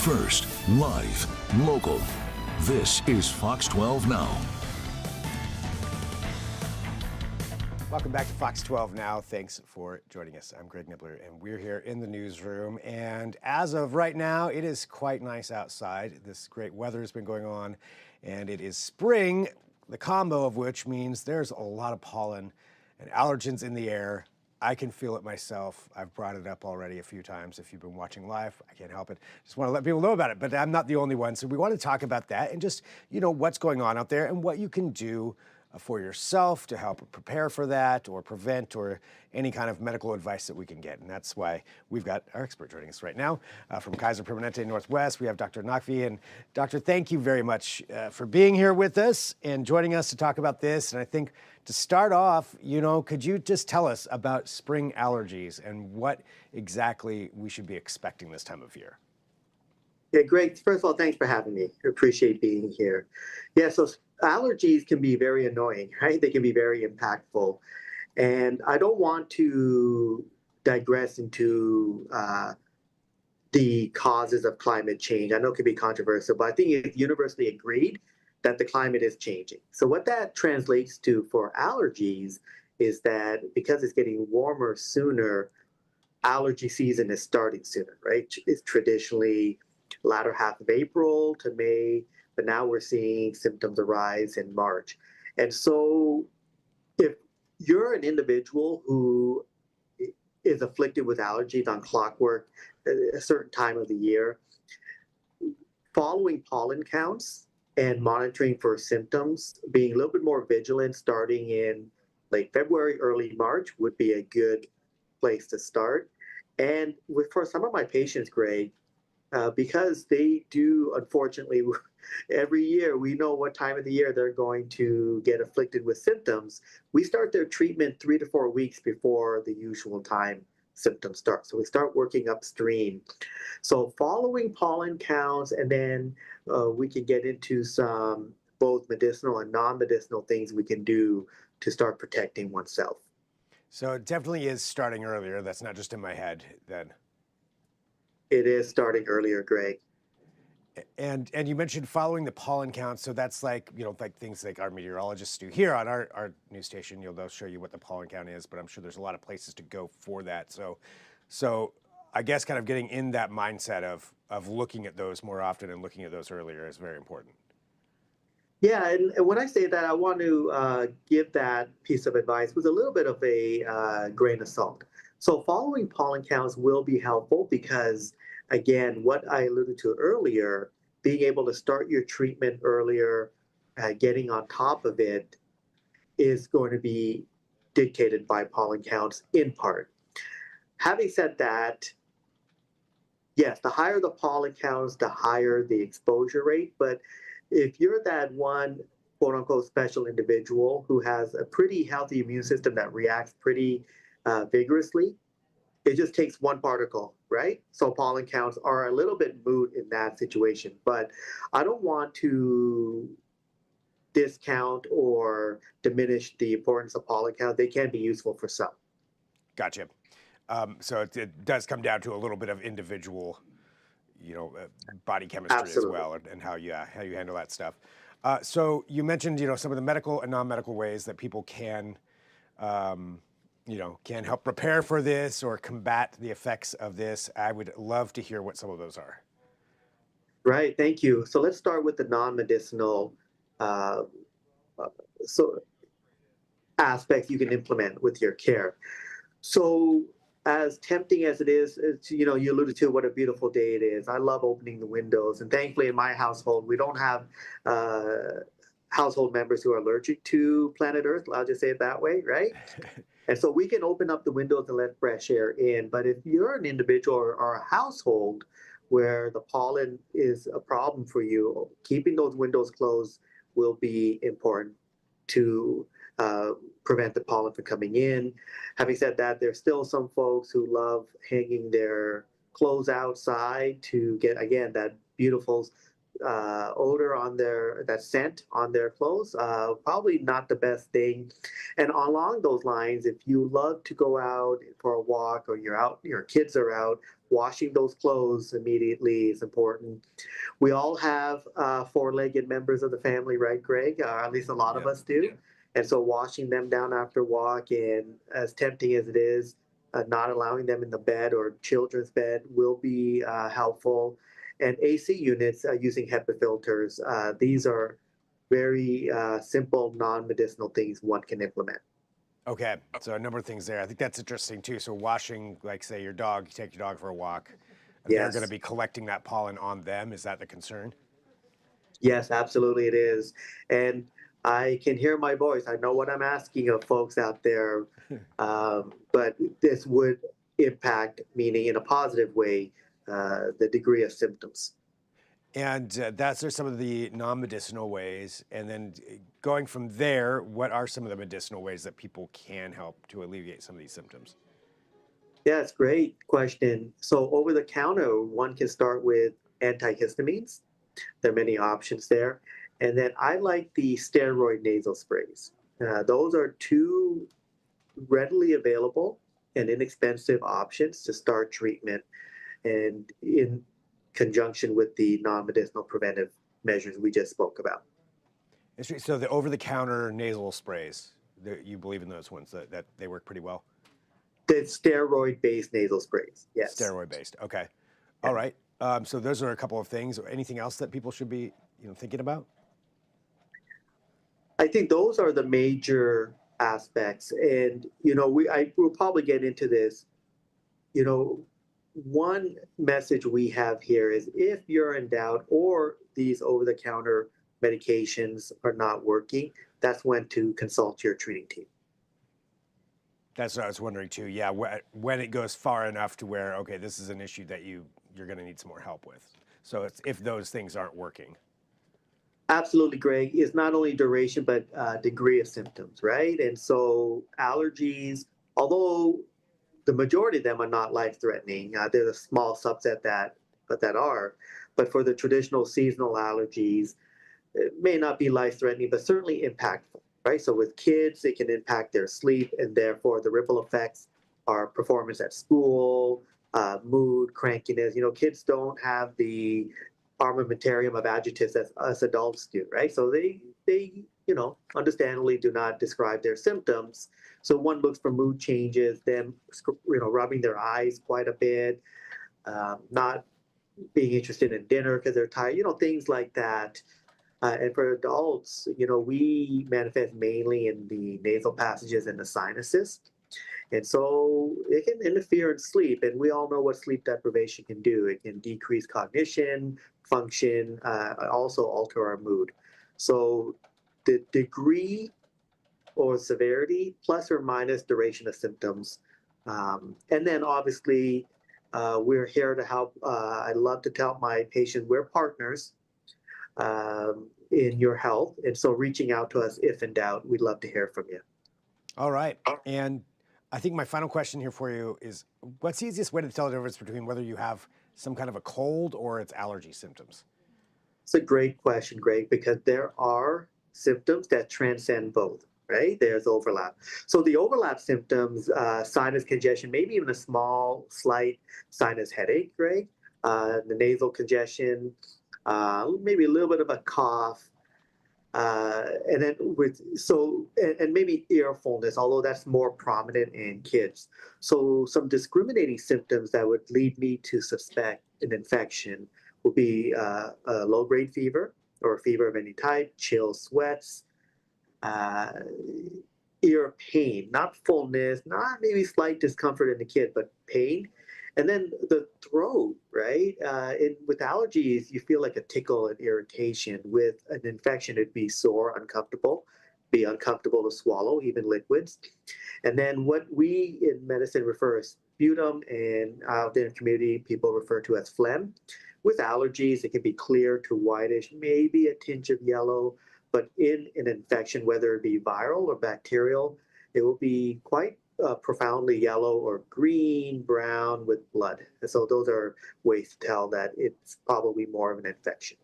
First, live, local. This is Fox 12 Now. Welcome back to Fox 12 Now. Thanks for joining us. I'm Greg Nibbler, and we're here in the newsroom. And as of right now, it is quite nice outside. This great weather has been going on, and it is spring, the combo of which means there's a lot of pollen and allergens in the air. I can feel it myself. I've brought it up already a few times. If you've been watching live, I can't help it. Just want to let people know about it, but I'm not the only one. So we want to talk about that and just, what's going on out there and what you can do for yourself to help prepare for that or prevent or any kind of medical advice that we can get. And that's why we've got our expert joining us right now from Kaiser Permanente Northwest. We have Dr. Naqvi. And Doctor, thank you very much for being here with us and joining us to talk about this. And I think to start off, could you just tell us about spring allergies and what exactly we should be expecting this time of year? Yeah, great. First of all, thanks for having me. I appreciate being here. Yeah, so allergies can be very annoying, right? They can be very impactful. And I don't want to digress into the causes of climate change. I know it can be controversial, but I think it's universally agreed that the climate is changing. So what that translates to for allergies is that because it's getting warmer sooner, allergy season is starting sooner, right? It's traditionally latter half of April to May, but now we're seeing symptoms arise in March. And so if you're an individual who is afflicted with allergies on clockwork at a certain time of the year, following pollen counts and monitoring for symptoms, being a little bit more vigilant starting in late February, early March would be a good place to start. And for some of my patients, Greg, because they do, unfortunately, every year we know what time of the year they're going to get afflicted with symptoms. We start their treatment 3 to 4 weeks before the usual time symptoms start. So we start working upstream. So following pollen counts, and then we can get into some both medicinal and non-medicinal things we can do to start protecting oneself. So it definitely is starting earlier. That's not just in my head then. It is starting earlier, Greg. And you mentioned following the pollen count. So that's like, like things like our meteorologists do here on our news station. They'll show you what the pollen count is, but I'm sure there's a lot of places to go for that. So I guess kind of getting in that mindset of looking at those more often and looking at those earlier is very important. Yeah, and when I say that, I want to give that piece of advice with a little bit of a grain of salt. So following pollen counts will be helpful because, again, what I alluded to earlier, being able to start your treatment earlier, getting on top of it is going to be dictated by pollen counts in part. Having said that, yes, the higher the pollen counts, the higher the exposure rate. But if you're that one quote unquote special individual who has a pretty healthy immune system that reacts pretty vigorously, it just takes one particle, right? So pollen counts are a little bit moot in that situation, but I don't want to discount or diminish the importance of pollen count. They can be useful for some. Gotcha. So it does come down to a little bit of individual, body chemistry Absolutely. as well, and how you handle that stuff. So you mentioned, some of the medical and non-medical ways that people can help prepare for this or combat the effects of this. I would love to hear what some of those are. Right, thank you. So let's start with the non-medicinal aspects you can implement with your care. So as tempting as it is, you alluded to what a beautiful day it is. I love opening the windows, and thankfully in my household, we don't have household members who are allergic to planet Earth. I'll just say it that way, right? And so we can open up the windows and let fresh air in. But if you're an individual or a household where the pollen is a problem for you, keeping those windows closed will be important to prevent the pollen from coming in. Having said that, there's still some folks who love hanging their clothes outside to get, again, that beautiful odor on that scent on their clothes. Probably not the best thing. And along those lines, if you love to go out for a walk or your kids are out, washing those clothes immediately is important. We all have four-legged members of the family, right, Greg? At least a lot of us do. Yeah. And so washing them down after walk, and as tempting as it is, not allowing them in the bed or children's bed will be helpful. And AC units using HEPA filters. These are very simple, non-medicinal things one can implement. Okay, so a number of things there. I think that's interesting too. So washing, like say your dog, you take your dog for a walk, they're Yes. going to be collecting that pollen on them. Is that the concern? Yes, absolutely it is. And I can hear my voice. I know what I'm asking of folks out there, but this would impact, meaning in a positive way, the degree of symptoms. And that's are some of the non-medicinal ways. And then going from there, what are some of the medicinal ways that people can help to alleviate some of these symptoms? Yeah, it's a great question. So over the counter, one can start with antihistamines. There are many options there. And then I like the steroid nasal sprays. Those are two readily available and inexpensive options to start treatment, and in conjunction with the non-medicinal preventive measures we just spoke about. So the over-the-counter nasal sprays, you believe in those ones, that they work pretty well? The steroid-based nasal sprays, yes. Steroid-based, okay. Yeah. All right. So those are a couple of things. Anything else that people should be thinking about? I think those are the major aspects. And, we'll probably get into this. One message we have here is if you're in doubt or these over-the-counter medications are not working, that's when to consult your treating team. That's what I was wondering too. Yeah, when it goes far enough to where, okay, this is an issue that you're going to need some more help with. So it's if those things aren't working. Absolutely, Greg. It's not only duration, but degree of symptoms, right? And so allergies, although the majority of them are not life-threatening, there's a small subset that are. But for the traditional seasonal allergies, it may not be life-threatening, but certainly impactful, right? So with kids, it can impact their sleep, and therefore the ripple effects are performance at school, mood, crankiness. Kids don't have the armamentarium of adjectives as us adults do, right? So they understandably do not describe their symptoms. So one looks for mood changes, them, rubbing their eyes quite a bit, not being interested in dinner because they're tired, things like that. And for adults, we manifest mainly in the nasal passages and the sinuses. And so it can interfere in sleep. And we all know what sleep deprivation can do. It can decrease cognition, function, also alter our mood. So the degree or severity, plus or minus duration of symptoms. And then obviously, we're here to help. I love to tell my patients we're partners in your health. And so reaching out to us if in doubt, we'd love to hear from you. All right. And I think my final question here for you is, what's the easiest way to tell the difference between whether you have some kind of a cold or it's allergy symptoms? It's a great question, Greg, because there are symptoms that transcend both, right? There's overlap. So the overlap symptoms, sinus congestion, maybe even a small, slight sinus headache, Greg, the nasal congestion, maybe a little bit of a cough, and then and maybe ear fullness, although that's more prominent in kids. So some discriminating symptoms that would lead me to suspect an infection would be a low-grade fever or a fever of any type, chills, sweats, ear pain, not fullness, not maybe slight discomfort in the kid, but pain. And then the throat, right? With allergies, you feel like a tickle and irritation. With an infection, it'd be sore, uncomfortable, be uncomfortable to swallow, even liquids. And then what we in medicine refer as sputum, and out in the community, people refer to as phlegm. With allergies, it can be clear to whitish, maybe a tinge of yellow, but in an infection, whether it be viral or bacterial, it will be quite profoundly yellow or green, brown with blood. And so those are ways to tell that it's probably more of an infection.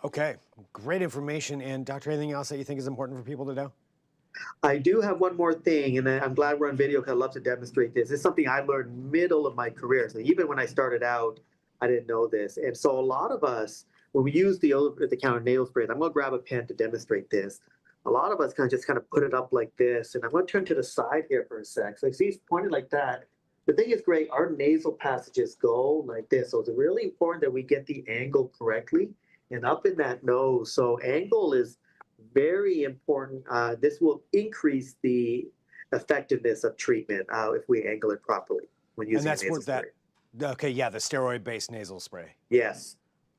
Okay, great information. And doctor, anything else that you think is important for people to know? I do have one more thing, and I'm glad we're on video because I love to demonstrate this. It's something I learned middle of my career. So even when I started out, I didn't know this. And so a lot of us, when we use the over-the-counter nasal sprays, I'm going to grab a pen to demonstrate this. A lot of us kind of put it up like this, and I'm going to turn to the side here for a sec. So I see it's pointed like that. The thing is great, our nasal passages go like this. So it's really important that we get the angle correctly and up in that nose. So angle is very important. This will increase the effectiveness of treatment if we angle it properly when using And that's a nasal what that, spray. okay, yeah, the steroid-based nasal spray. Yes.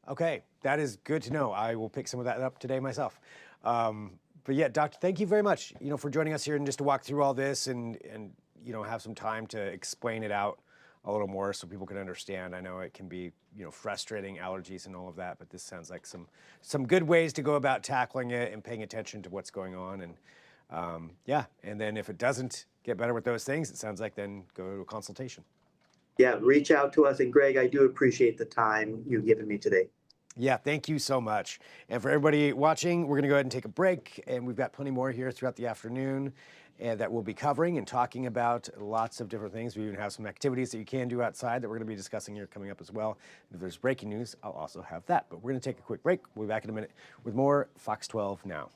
Okay, that is good to know. I will pick some of that up today myself. But yeah, doctor, thank you very much, for joining us here and just to walk through all this and have some time to explain it out a little more so people can understand. I know it can be, frustrating, allergies and all of that, but this sounds like some good ways to go about tackling it and paying attention to what's going on. And yeah, and then if it doesn't get better with those things, it sounds like then go to a consultation. Yeah, reach out to us. And Greg, I do appreciate the time you've given me today. Yeah, thank you so much. And for everybody watching, we're going to go ahead and take a break. And we've got plenty more here throughout the afternoon that we'll be covering and talking about lots of different things. We even have some activities that you can do outside that we're going to be discussing here coming up as well. If there's breaking news, I'll also have that. But we're going to take a quick break. We'll be back in a minute with more Fox 12 Now.